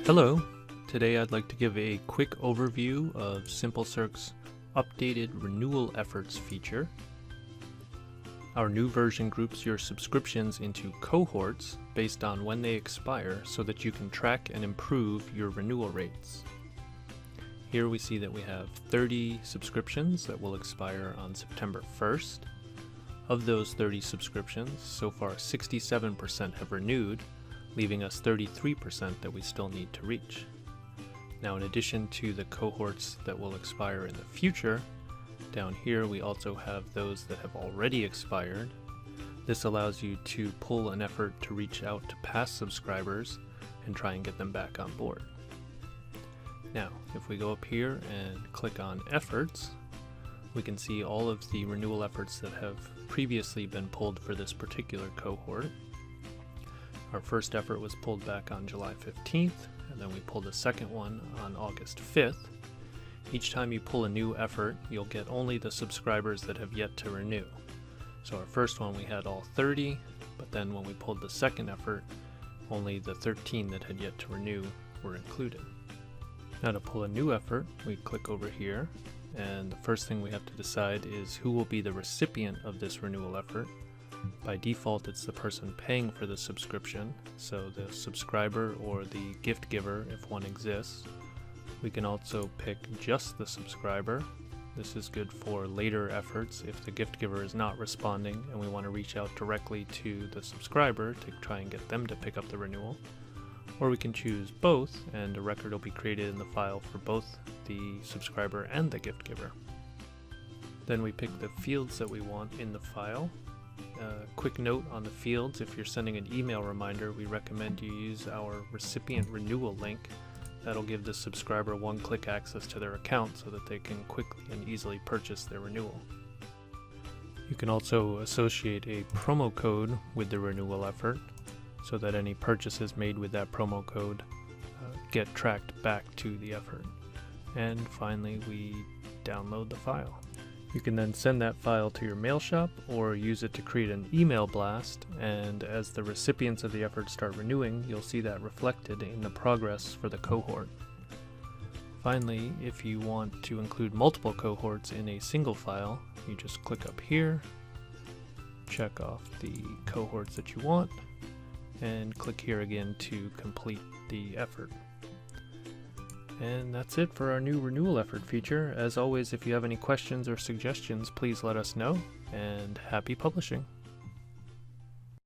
Hello, today I'd like to give a quick overview of SimpleCirc's updated Renewal Efforts feature. Our new version groups your subscriptions into cohorts based on when they expire so that you can track and improve your renewal rates. Here we see that we have 30 subscriptions that will expire on September 1st. Of those 30 subscriptions, so far 67% have renewed, leaving us 33% that we still need to reach. Now, in addition to the cohorts that will expire in the future, down here we also have those that have already expired. This allows you to pull an effort to reach out to past subscribers and try and get them back on board. Now, if we go up here and click on Efforts, we can see all of the renewal efforts that have previously been pulled for this particular cohort. Our first effort was pulled back on July 15th, and then we pulled a second one on August 5th. Each time you pull a new effort, you'll get only the subscribers that have yet to renew. So our first one we had all 30, but then when we pulled the second effort, only the 13 that had yet to renew were included. Now to pull a new effort, we click over here, and the first thing we have to decide is who will be the recipient of this renewal effort. By default, it's the person paying for the subscription, so the subscriber or the gift giver if one exists. We can also pick just the subscriber. This is good for later efforts if the gift giver is not responding and we want to reach out directly to the subscriber to try and get them to pick up the renewal. Or we can choose both, and a record will be created in the file for both the subscriber and the gift giver. Then we pick the fields that we want in the file. Quick note on the fields: if you're sending an email reminder, we recommend you use our recipient renewal link. That'll give the subscriber one-click access to their account so that they can quickly and easily purchase their renewal. You can also associate a promo code with the renewal effort so that any purchases made with that promo code get tracked back to the effort. And finally, we download the file. You can then send that file to your mail shop or use it to create an email blast, and as the recipients of the effort start renewing, you'll see that reflected in the progress for the cohort. Finally, if you want to include multiple cohorts in a single file, you just click up here, check off the cohorts that you want, and click here again to complete the effort. And that's it for our new renewal effort feature. As always, if you have any questions or suggestions, please let us know, and happy publishing!